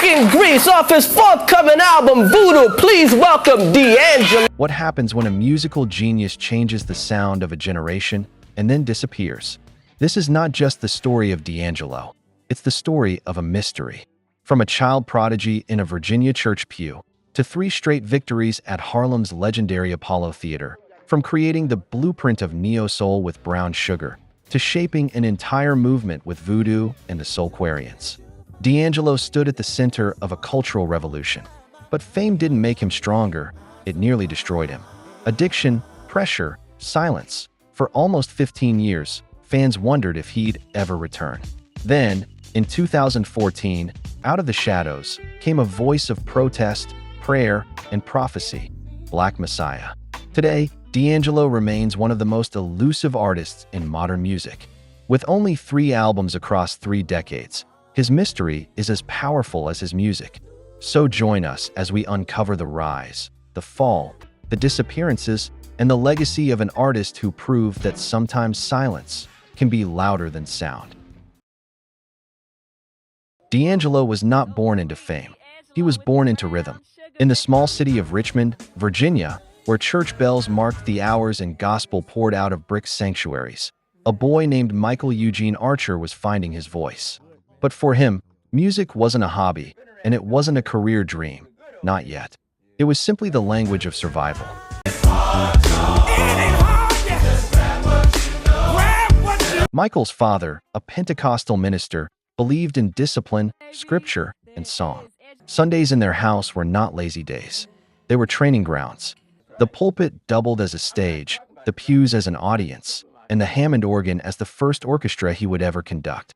in Greece off his forthcoming album, Voodoo. Please welcome DAngelo. What happens when a musical genius changes the sound of a generation and then disappears? This is not just the story of DAngelo. It's the story of a mystery. From a child prodigy in a Virginia church pew to 3 straight victories at Harlem's legendary Apollo Theater, from creating the blueprint of neo-soul with Brown Sugar to shaping an entire movement with Voodoo and the Soulquarians, DAngelo stood at the center of a cultural revolution. But fame didn't make him stronger, it nearly destroyed him. Addiction, pressure, silence. For almost 15 years, fans wondered if he'd ever return. Then, in 2014, out of the shadows came a voice of protest, prayer, and prophecy, Black Messiah. Today, DAngelo remains one of the most elusive artists in modern music. With only 3 albums across 3 decades, his mystery is as powerful as his music. So join us as we uncover the rise, the fall, the disappearances, and the legacy of an artist who proved that sometimes silence can be louder than sound. DAngelo was not born into fame. He was born into rhythm. In the small city of Richmond, Virginia, where church bells marked the hours and gospel poured out of brick sanctuaries, a boy named Michael Eugene Archer was finding his voice. But for him, music wasn't a hobby, and it wasn't a career dream. Not yet. It was simply the language of survival. Michael's father, a Pentecostal minister, believed in discipline, scripture, and song. Sundays in their house were not lazy days. They were training grounds. The pulpit doubled as a stage, the pews as an audience, and the Hammond organ as the first orchestra he would ever conduct.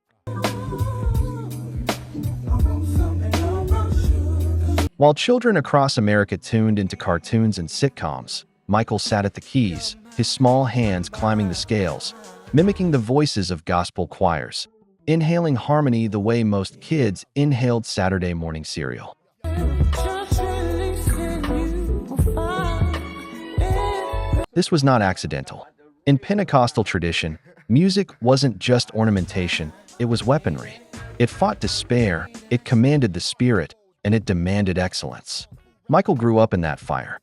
While children across America tuned into cartoons and sitcoms, Michael sat at the keys, his small hands climbing the scales, mimicking the voices of gospel choirs, inhaling harmony the way most kids inhaled Saturday morning cereal. This was not accidental. In Pentecostal tradition, music wasn't just ornamentation, it was weaponry. It fought despair, it commanded the spirit, and it demanded excellence. Michael grew up in that fire.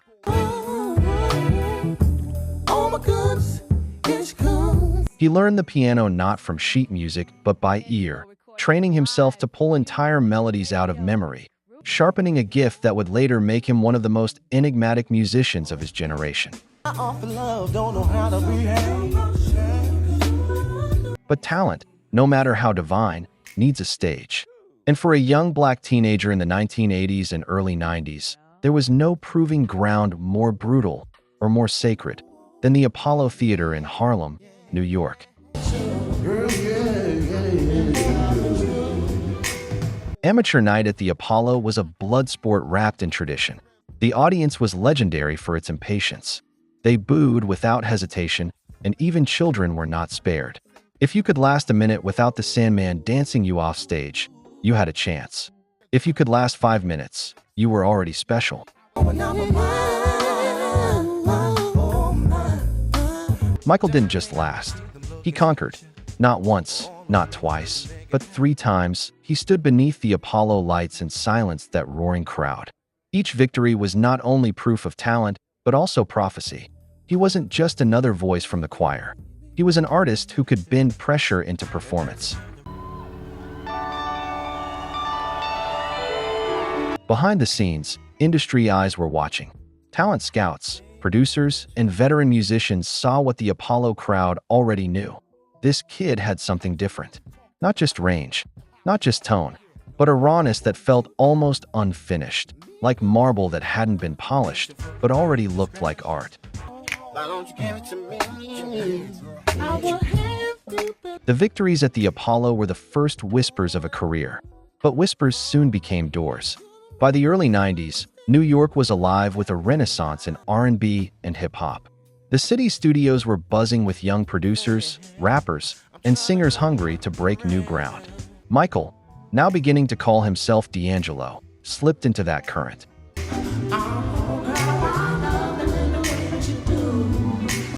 He learned the piano not from sheet music, but by ear, training himself to pull entire melodies out of memory, sharpening a gift that would later make him one of the most enigmatic musicians of his generation. But talent, no matter how divine, needs a stage. And for a young Black teenager in the 1980s and early 90s, there was no proving ground more brutal or more sacred than the Apollo Theater in Harlem, New York. Amateur night at the Apollo was a blood sport wrapped in tradition. The audience was legendary for its impatience. They booed without hesitation, and even children were not spared. If you could last a minute without the Sandman dancing you off stage, you had a chance. If you could last 5 minutes, you were already special. Michael didn't just last. He conquered. Not once, not twice, but 3 times, he stood beneath the Apollo lights and silenced that roaring crowd. Each victory was not only proof of talent, but also prophecy. He wasn't just another voice from the choir. He was an artist who could bend pressure into performance. Behind the scenes, industry eyes were watching. Talent scouts, producers, and veteran musicians saw what the Apollo crowd already knew. This kid had something different. Not just range, not just tone, but a rawness that felt almost unfinished, like marble that hadn't been polished, but already looked like art. The victories at the Apollo were the first whispers of a career, but whispers soon became doors. By the early 90s, New York was alive with a renaissance in R&B and hip-hop. The city's studios were buzzing with young producers, rappers, and singers hungry to break new ground. Michael, now beginning to call himself DAngelo, slipped into that current.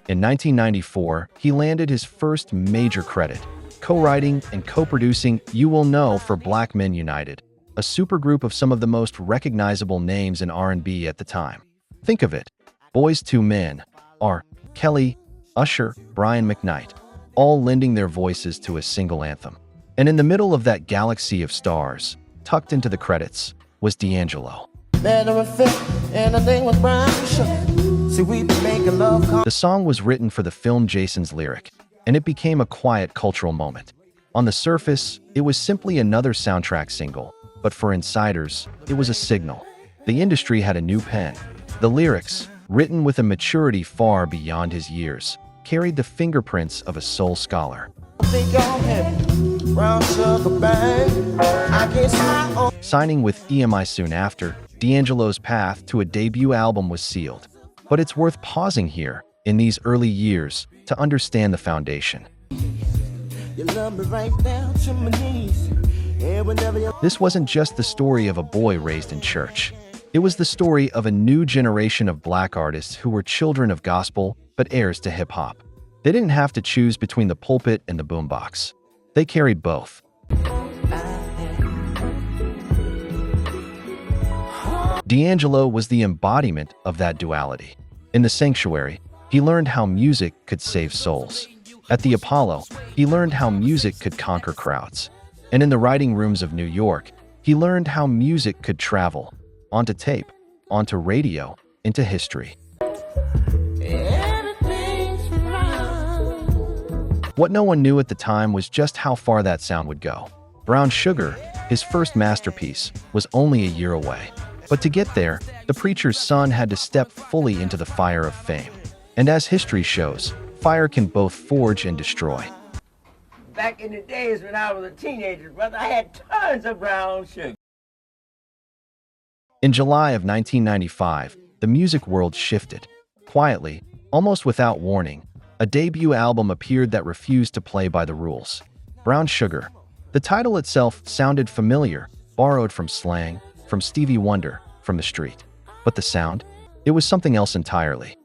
In 1994, he landed his first major credit, co-writing and co-producing You Will Know for Black Men United, a a supergroup of some of the most recognizable names in R&B at the time. Think of it. Boyz II Men, R. Kelly, Usher, Brian McKnight, all lending their voices to a single anthem. And in the middle of that galaxy of stars, tucked into the credits, was DAngelo. The song was written for the film Jason's Lyric, and it became a quiet cultural moment. On the surface, it was simply another soundtrack single, but for insiders, it was a signal. The industry had a new pen. The lyrics, written with a maturity far beyond his years, carried the fingerprints of a soul scholar. Signing with EMI soon after, DAngelo's path to a debut album was sealed. But it's worth pausing here, in these early years, to understand the foundation. This wasn't just the story of a boy raised in church. It was the story of a new generation of black artists who were children of gospel, but heirs to hip-hop. They didn't have to choose between the pulpit and the boombox. They carried both. DAngelo was the embodiment of that duality. In the Sanctuary, he learned how music could save souls. At the Apollo, he learned how music could conquer crowds. And in the writing rooms of New York, he learned how music could travel, onto tape, onto radio, into history. What no one knew at the time was just how far that sound would go. Brown Sugar, his first masterpiece, was only a year away. But to get there, the preacher's son had to step fully into the fire of fame. And as history shows, fire can both forge and destroy. Back in the days when I was a teenager, brother, I had tons of brown sugar. In July of 1995, the music world shifted. Quietly, almost without warning, a debut album appeared that refused to play by the rules. Brown Sugar. The title itself sounded familiar, borrowed from slang, from Stevie Wonder, from the street. But the sound? It was something else entirely.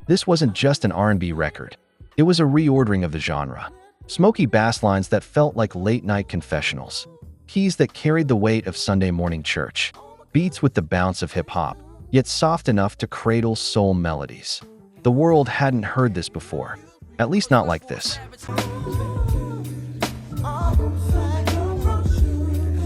This wasn't just an R&B record. It was a reordering of the genre. Smoky bass lines that felt like late-night confessionals. Keys that carried the weight of Sunday morning church. Beats with the bounce of hip-hop, yet soft enough to cradle soul melodies. The world hadn't heard this before. At least not like this.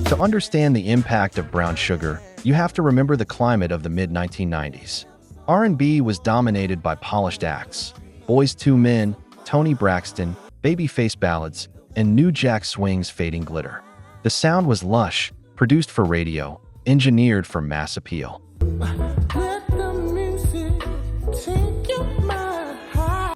To understand the impact of Brown Sugar, you have to remember the climate of the mid-1990s. R&B was dominated by polished acts. Boyz II Men, Toni Braxton, babyface ballads, and New Jack Swing's Fading Glitter. The sound was lush, produced for radio, engineered for mass appeal.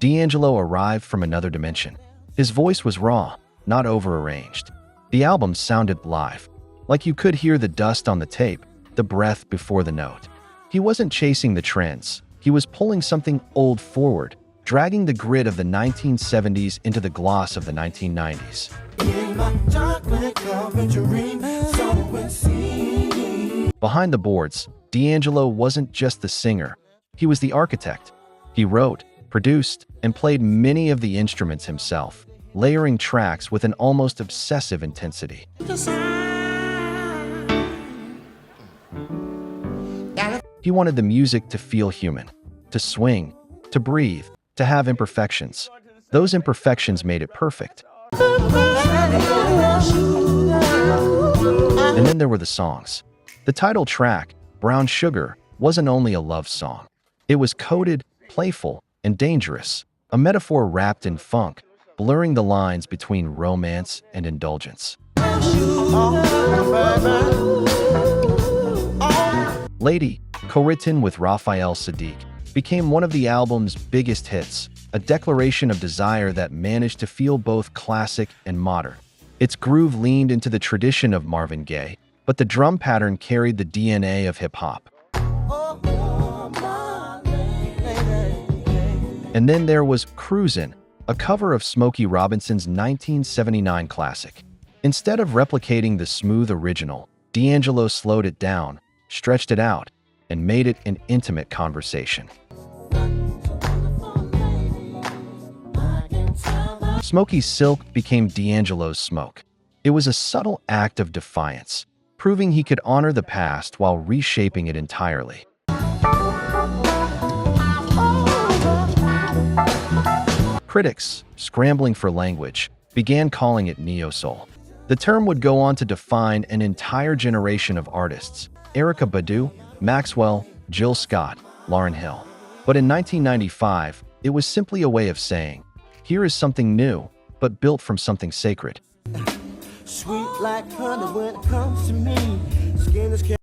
DAngelo arrived from another dimension. His voice was raw, not over-arranged. The album sounded live, like you could hear the dust on the tape, the breath before the note. He wasn't chasing the trends. He was pulling something old forward, dragging the grit of the 1970s into the gloss of the 1990s. Behind the boards, DAngelo wasn't just the singer. He was the architect. He wrote, produced, and played many of the instruments himself, layering tracks with an almost obsessive intensity. He wanted the music to feel human, to swing, to breathe, to have imperfections. Those imperfections made it perfect. And then there were the songs. The title track, Brown Sugar, wasn't only a love song. It was coded, playful, and dangerous, a metaphor wrapped in funk, blurring the lines between romance and indulgence. Lady, co-written with Raphael Saadiq, became one of the album's biggest hits, a declaration of desire that managed to feel both classic and modern. Its groove leaned into the tradition of Marvin Gaye, but the drum pattern carried the DNA of hip-hop. And then there was Cruisin', a cover of Smokey Robinson's 1979 classic. Instead of replicating the smooth original, DAngelo slowed it down, stretched it out, and made it an intimate conversation. Smokey's silk became DAngelo's smoke. It was a subtle act of defiance, proving he could honor the past while reshaping it entirely. Critics, scrambling for language, began calling it neo-soul. The term would go on to define an entire generation of artists: Erykah Badu, Maxwell, Jill Scott, Lauryn Hill. But in 1995, it was simply a way of saying, here is something new, but built from something sacred. Sweet like honey when it comes to me.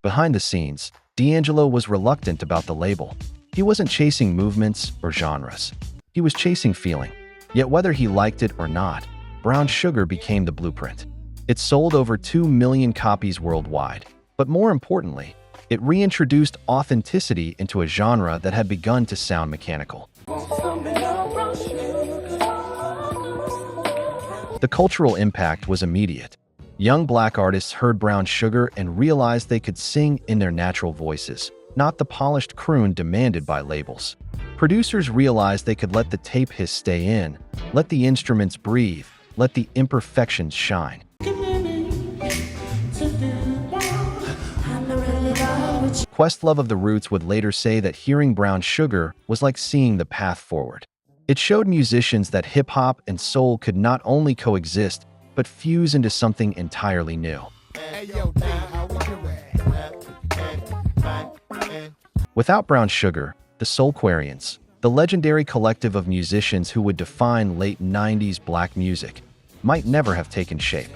Behind the scenes, DAngelo was reluctant about the label. He wasn't chasing movements or genres. He was chasing feeling. Yet whether he liked it or not, Brown Sugar became the blueprint. It sold over 2 million copies worldwide. But more importantly, it reintroduced authenticity into a genre that had begun to sound mechanical. The cultural impact was immediate. Young black artists heard Brown Sugar and realized they could sing in their natural voices, not the polished croon demanded by labels. Producers realized they could let the tape hiss stay in, let the instruments breathe, let the imperfections shine. Questlove of the Roots would later say that hearing Brown Sugar was like seeing the path forward. It showed musicians that hip-hop and soul could not only coexist, but fuse into something entirely new. Without Brown Sugar, the Soulquarians, the legendary collective of musicians who would define late 90s black music, might never have taken shape.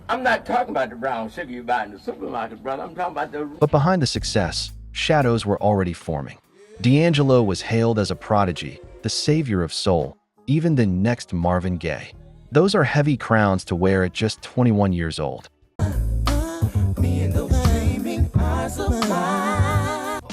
I'm not talking about the brown sugar you buy in the supermarket, brother. I'm talking about the... But behind the success, shadows were already forming. DAngelo was hailed as a prodigy, the savior of soul, even the next Marvin Gaye. Those are heavy crowns to wear at just 21 years old.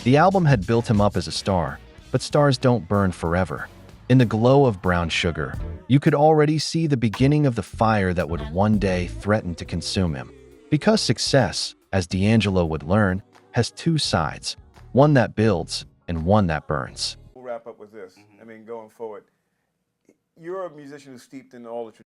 The album had built him up as a star, but stars don't burn forever. In the glow of Brown Sugar, you could already see the beginning of the fire that would one day threaten to consume him. Because success, as DAngelo would learn, has two sides, one that builds and one that burns. We'll wrap up with this. I mean, going forward, you're a musician who's steeped in all the traditions.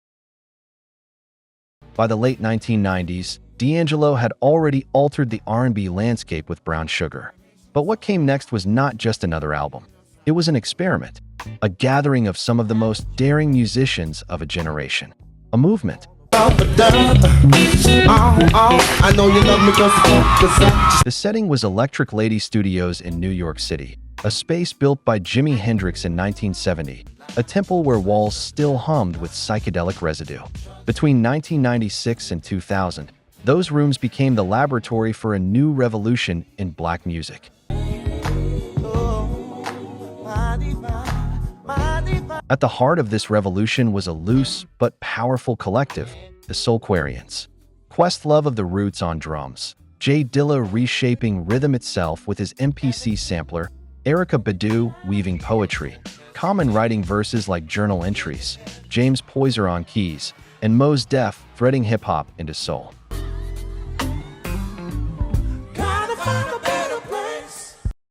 By the late 1990s, DAngelo had already altered the R&B landscape with Brown Sugar. But what came next was not just another album. It was an experiment, a gathering of some of the most daring musicians of a generation, a movement. The setting was Electric Lady Studios in New York City, a space built by Jimi Hendrix in 1970, a temple where walls still hummed with psychedelic residue. Between 1996 and 2000, those rooms became the laboratory for a new revolution in black music. At the heart of this revolution was a loose but powerful collective, the Soulquarians. Questlove of the Roots on drums, J Dilla reshaping rhythm itself with his MPC sampler, Erykah Badu weaving poetry, Common writing verses like journal entries, James Poyser on keys, and Mos Def threading hip-hop into soul.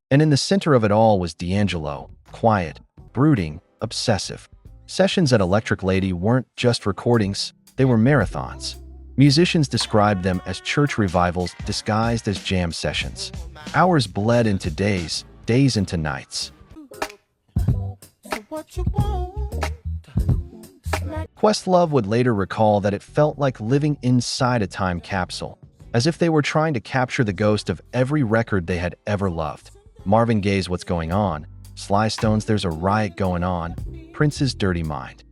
And in the center of it all was DAngelo, quiet, brooding, obsessive. Sessions at Electric Lady weren't just recordings, they were marathons. Musicians described them as church revivals disguised as jam sessions. Hours bled into days, days into nights. Questlove would later recall that it felt like living inside a time capsule, as if they were trying to capture the ghost of every record they had ever loved. Marvin Gaye's What's Going On, Sly Stone's There's a Riot Going On, Prince's Dirty Mind.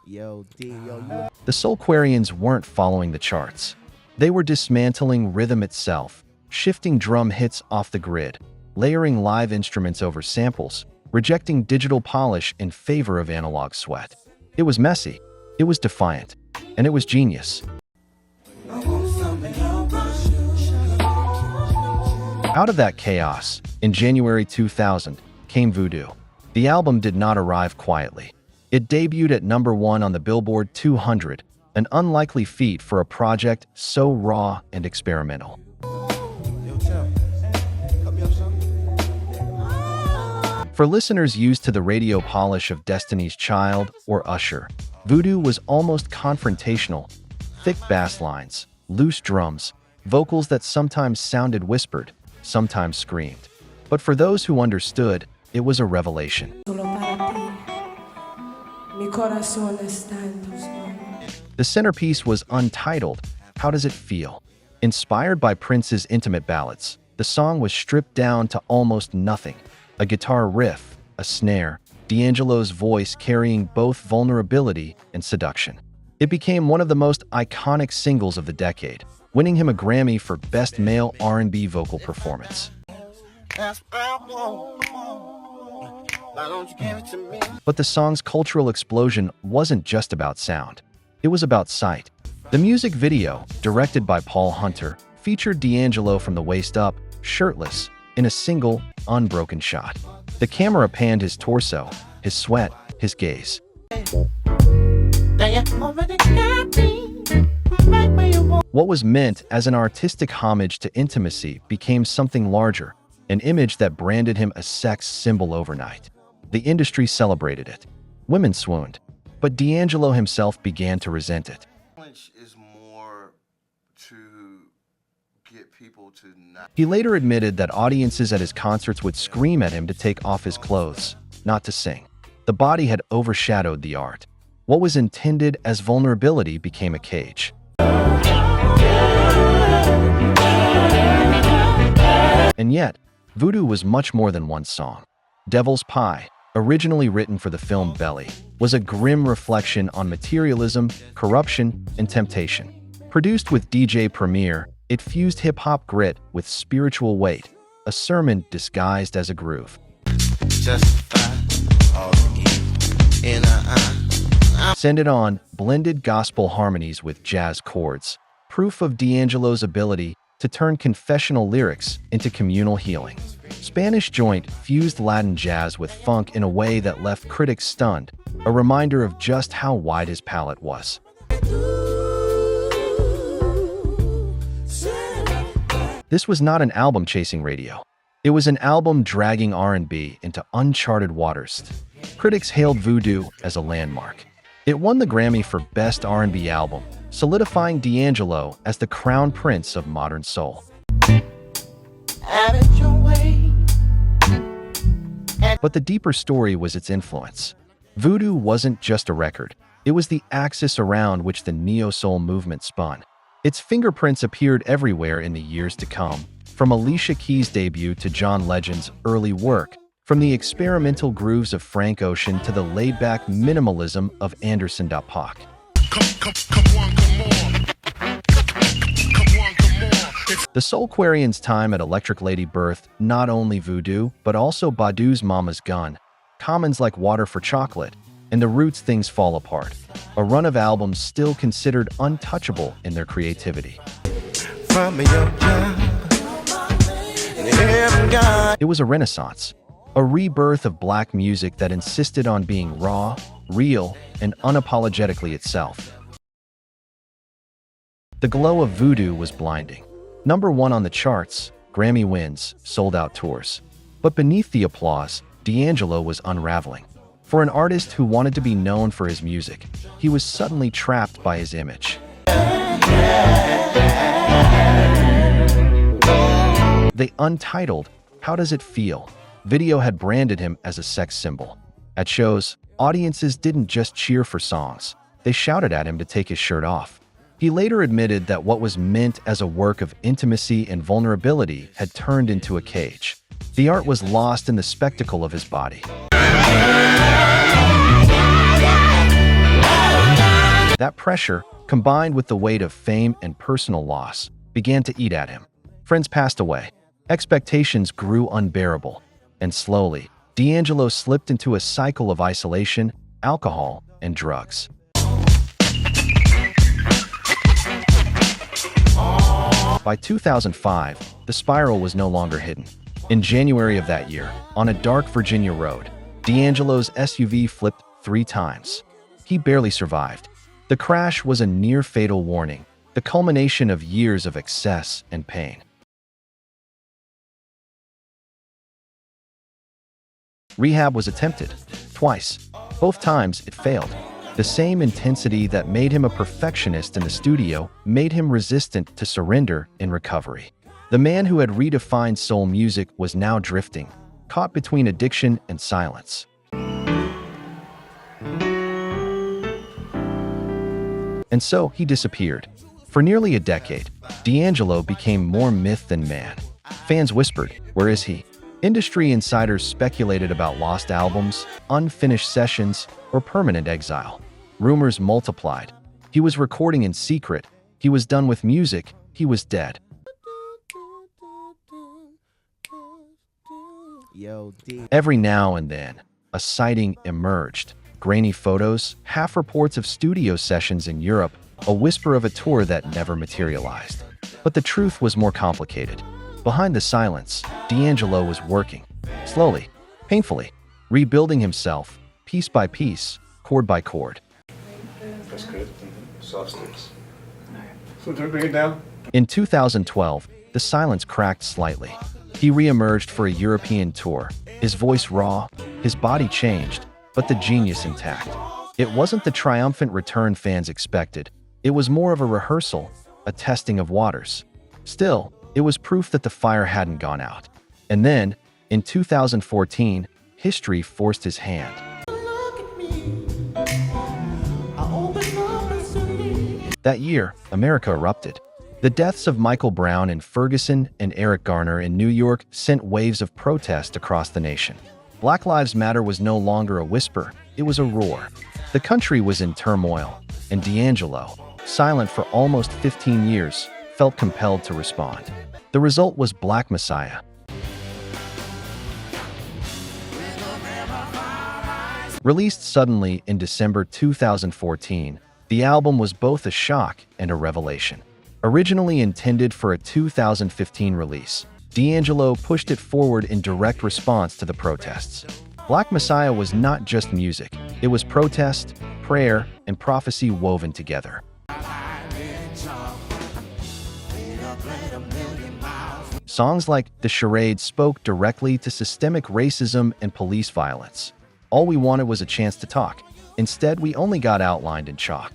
The Soulquarians weren't following the charts. They were dismantling rhythm itself, shifting drum hits off the grid, layering live instruments over samples, rejecting digital polish in favor of analog sweat. It was messy, it was defiant, and it was genius. Out of that chaos, in January 2000, came Voodoo. The album did not arrive quietly. It debuted at #1 on the Billboard 200, an unlikely feat for a project so raw and experimental. For listeners used to the radio polish of Destiny's Child or Usher, Voodoo was almost confrontational. Thick bass lines, loose drums, vocals that sometimes sounded whispered, sometimes screamed. But for those who understood, it was a revelation. The centerpiece was untitled, How Does It Feel? Inspired by Prince's intimate ballads, the song was stripped down to almost nothing. A guitar riff, a snare, DAngelo's voice carrying both vulnerability and seduction. It became one of the most iconic singles of the decade, winning him a Grammy for Best Male R&B Vocal Performance. But the song's cultural explosion wasn't just about sound. It was about sight. The music video, directed by Paul Hunter, featured DAngelo from the waist up, shirtless, in a single, unbroken shot. The camera panned his torso, his sweat, his gaze. What was meant as an artistic homage to intimacy became something larger, an image that branded him a sex symbol overnight. The industry celebrated it. Women swooned, but DAngelo himself began to resent it. Is more to get people to not. He later admitted that audiences at his concerts would scream at him to take off his clothes, not to sing. The body had overshadowed the art. What was intended as vulnerability became a cage. And yet, Voodoo was much more than one song. Devil's Pie, originally written for the film Belly, was a grim reflection on materialism, corruption, and temptation. Produced with DJ Premier, it fused hip-hop grit with spiritual weight, a sermon disguised as a groove. Send It On blended gospel harmonies with jazz chords, proof of DAngelo's ability to turn confessional lyrics into communal healing. Spanish Joint fused Latin jazz with funk in a way that left critics stunned, a reminder of just how wide his palette was. This was not an album chasing radio. It was an album dragging R&B into uncharted waters. Critics hailed Voodoo as a landmark. It won the Grammy for Best R&B Album, solidifying DAngelo as the crown prince of modern soul. But the deeper story was its influence. Voodoo wasn't just a record. It was the axis around which the neo-soul movement spun. Its fingerprints appeared everywhere in the years to come, from Alicia Keys' debut to John Legend's early work, from the experimental grooves of Frank Ocean to the laid-back minimalism of Anderson .Paak. The Soulquarians' time at Electric Lady birthed not only Voodoo, but also Badu's Mama's Gun, Common's Like Water for Chocolate, and The Roots' Things Fall Apart, a run of albums still considered untouchable in their creativity. It was a renaissance, a rebirth of black music that insisted on being raw, real, and unapologetically itself. The glow of Voodoo was blinding. #1 on the charts, Grammy wins, sold-out tours. But beneath the applause, DAngelo was unraveling. For an artist who wanted to be known for his music, he was suddenly trapped by his image. The untitled How Does It Feel? Video had branded him as a sex symbol. At shows, audiences didn't just cheer for songs, they shouted at him to take his shirt off. He later admitted that what was meant as a work of intimacy and vulnerability had turned into a cage. The art was lost in the spectacle of his body. That pressure, combined with the weight of fame and personal loss, began to eat at him. Friends passed away. Expectations grew unbearable. And slowly, DAngelo slipped into a cycle of isolation, alcohol, and drugs. By 2005, the spiral was no longer hidden. In January of that year, on a dark Virginia road, DAngelo's SUV flipped 3 times. He barely survived. The crash was a near-fatal warning, the culmination of years of excess and pain. Rehab was attempted, twice. Both times it failed. The same intensity that made him a perfectionist in the studio made him resistant to surrender in recovery. The man who had redefined soul music was now drifting, caught between addiction and silence. And so he disappeared. For nearly a decade, DAngelo became more myth than man. Fans whispered, "Where is he?" Industry insiders speculated about lost albums, unfinished sessions, or permanent exile. Rumors multiplied. He was recording in secret. He was done with music. He was dead. Every now and then, a sighting emerged. Grainy photos, half reports of studio sessions in Europe, a whisper of a tour that never materialized. But the truth was more complicated. Behind the silence, DAngelo was working, slowly, painfully, rebuilding himself, piece by piece, chord by chord. That's good. Soft sticks. So do we bring it down? In 2012, the silence cracked slightly. He re-emerged for a European tour, his voice raw, his body changed, but the genius intact. It wasn't the triumphant return fans expected. It was more of a rehearsal, a testing of waters. Still, it was proof that the fire hadn't gone out. And then, in 2014, history forced his hand. That year, America erupted. The deaths of Michael Brown in Ferguson and Eric Garner in New York sent waves of protest across the nation. Black Lives Matter was no longer a whisper, it was a roar. The country was in turmoil, and DAngelo, silent for almost 15 years, felt compelled to respond. The result was Black Messiah. Released suddenly in December 2014, the album was both a shock and a revelation. Originally intended for a 2015 release, DAngelo pushed it forward in direct response to the protests. Black Messiah was not just music, it was protest, prayer, and prophecy woven together. Songs like The Charade spoke directly to systemic racism and police violence. All we wanted was a chance to talk. Instead, we only got outlined in chalk.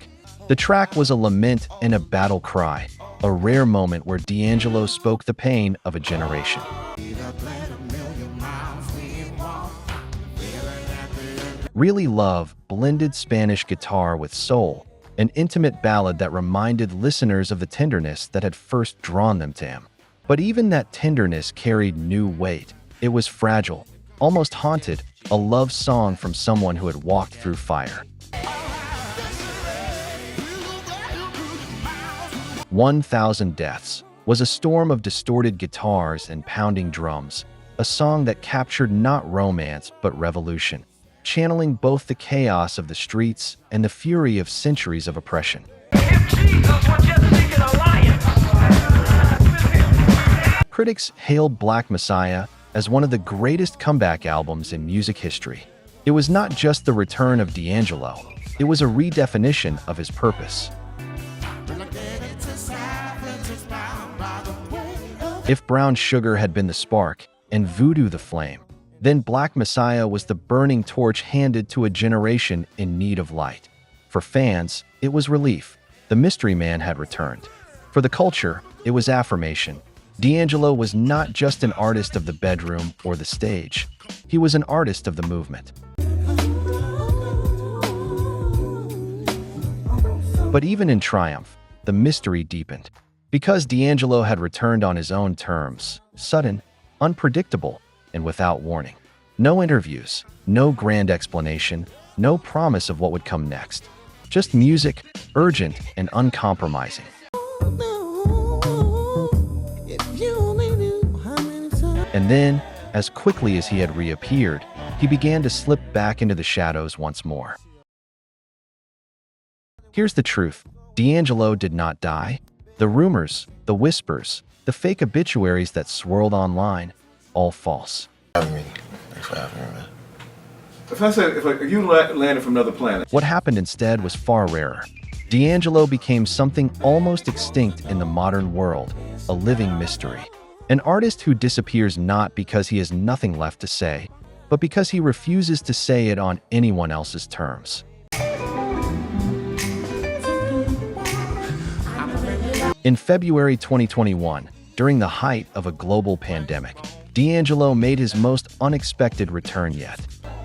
The track was a lament and a battle cry, a rare moment where DAngelo spoke the pain of a generation. Really Love blended Spanish guitar with soul, an intimate ballad that reminded listeners of the tenderness that had first drawn them to him. But even that tenderness carried new weight. It was fragile, almost haunted, a love song from someone who had walked through fire. 1,000 Deaths was a storm of distorted guitars and pounding drums, a song that captured not romance but revolution, channeling both the chaos of the streets and the fury of centuries of oppression. Critics hailed Black Messiah as one of the greatest comeback albums in music history. It was not just the return of DAngelo, it was a redefinition of his purpose. If Brown Sugar had been the spark and Voodoo the flame, then Black Messiah was the burning torch handed to a generation in need of light. For fans, it was relief. The mystery man had returned. For the culture, it was affirmation. DAngelo was not just an artist of the bedroom or the stage. He was an artist of the movement. But even in triumph, the mystery deepened. Because DAngelo had returned on his own terms, sudden, unpredictable, and without warning. No interviews, no grand explanation, no promise of what would come next. Just music, urgent and uncompromising. And then, as quickly as he had reappeared, he began to slip back into the shadows once more. Here's the truth. DAngelo did not die. The rumors, the whispers, the fake obituaries that swirled online, all false. If I said, if you landed from another planet. What happened instead was far rarer. DAngelo became something almost extinct in the modern world, a living mystery. An artist who disappears not because he has nothing left to say, but because he refuses to say it on anyone else's terms. In February 2021, during the height of a global pandemic, DAngelo made his most unexpected return yet.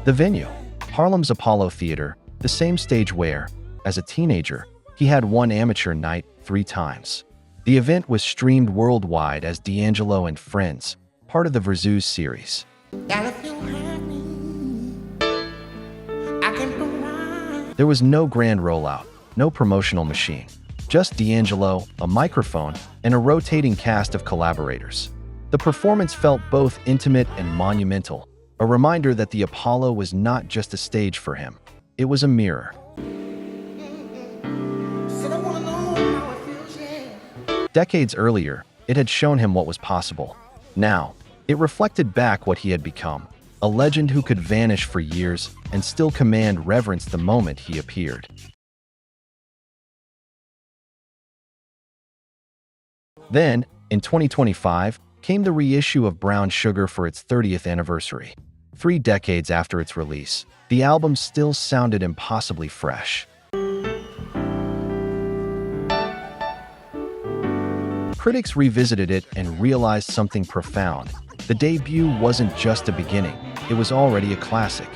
The venue, Harlem's Apollo Theater, the same stage where, as a teenager, he had won amateur night 3 times. The event was streamed worldwide as DAngelo and Friends, part of the Voodoo series. There was no grand rollout, no promotional machine, just DAngelo, a microphone, and a rotating cast of collaborators. The performance felt both intimate and monumental, a reminder that the Apollo was not just a stage for him. It was a mirror. Decades earlier, it had shown him what was possible. Now, it reflected back what he had become, a legend who could vanish for years and still command reverence the moment he appeared. Then, in 2025, came the reissue of Brown Sugar for its 30th anniversary. 3 decades after its release, the album still sounded impossibly fresh. Critics revisited it and realized something profound. The debut wasn't just a beginning, it was already a classic.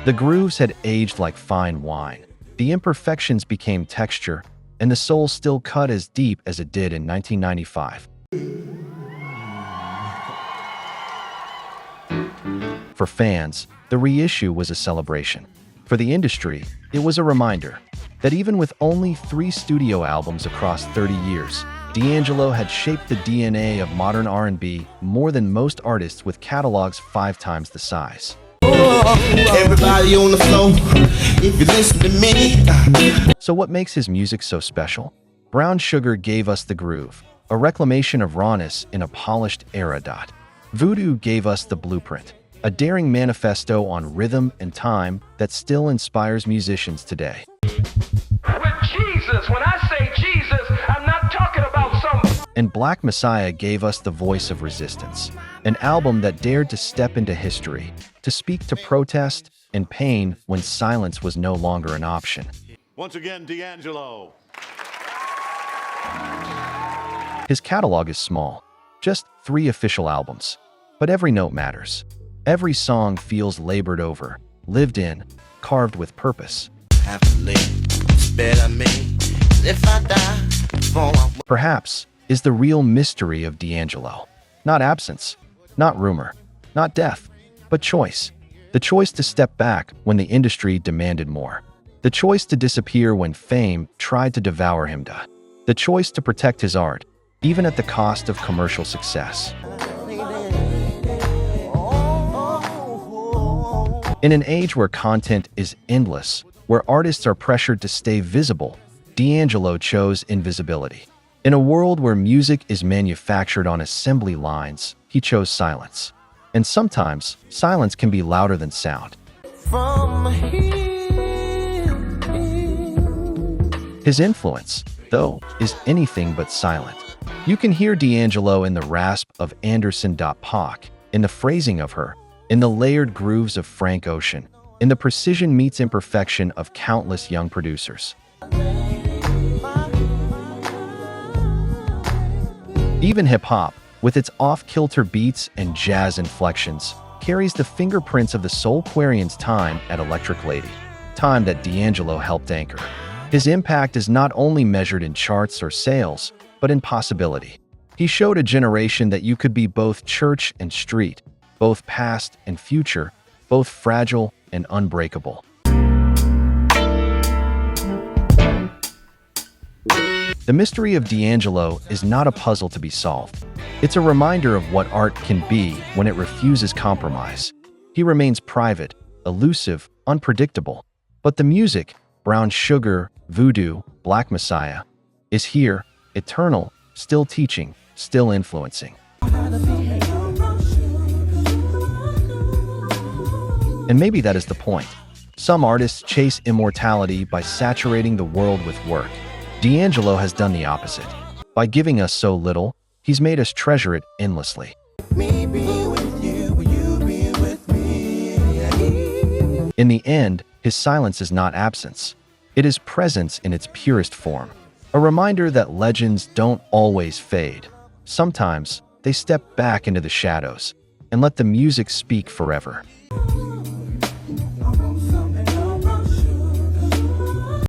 The grooves had aged like fine wine. The imperfections became texture, and the soul still cut as deep as it did in 1995. For fans, the reissue was a celebration. For the industry, it was a reminder that even with only 3 studio albums across 30 years, DAngelo had shaped the DNA of modern R&B more than most artists with catalogs 5 times the size. Everybody on the floor, if you listen to me. So what makes his music so special? Brown Sugar gave us the groove, a reclamation of rawness in a polished era. Voodoo gave us the blueprint, a daring manifesto on rhythm and time that still inspires musicians today. With Jesus, when I say Jesus, I'm not talking about some... And Black Messiah gave us the voice of resistance, an album that dared to step into history, to speak to protest and pain when silence was no longer an option. Once again, DAngelo. His catalog is small, just 3 official albums, but every note matters. Every song feels labored over, lived in, carved with purpose. Have to live, it's better me. If I die, Perhaps is the real mystery of DAngelo. Not absence, not rumor, not death, but choice. The choice to step back when the industry demanded more. The choice to disappear when fame tried to devour him. The choice to protect his art, even at the cost of commercial success. In an age where content is endless, where artists are pressured to stay visible, DAngelo chose invisibility. In a world where music is manufactured on assembly lines, he chose silence. And sometimes, silence can be louder than sound. His influence, though, is anything but silent. You can hear DAngelo in the rasp of Anderson .Paak, in the phrasing of her, in the layered grooves of Frank Ocean, in the precision meets imperfection of countless young producers. Even hip-hop, with its off-kilter beats and jazz inflections, carries the fingerprints of the Soulquarians' time at Electric Lady, time that DAngelo helped anchor. His impact is not only measured in charts or sales, but in possibility. He showed a generation that you could be both church and street, both past and future, both fragile and unbreakable. The mystery of DAngelo is not a puzzle to be solved. It's a reminder of what art can be when it refuses compromise. He remains private, elusive, unpredictable. But the music, Brown Sugar, Voodoo, Black Messiah, is here, eternal, still teaching, still influencing. And maybe that is the point. Some artists chase immortality by saturating the world with work. DAngelo has done the opposite. By giving us so little, he's made us treasure it endlessly. In the end, his silence is not absence. It is presence in its purest form. A reminder that legends don't always fade. Sometimes, they step back into the shadows and let the music speak forever.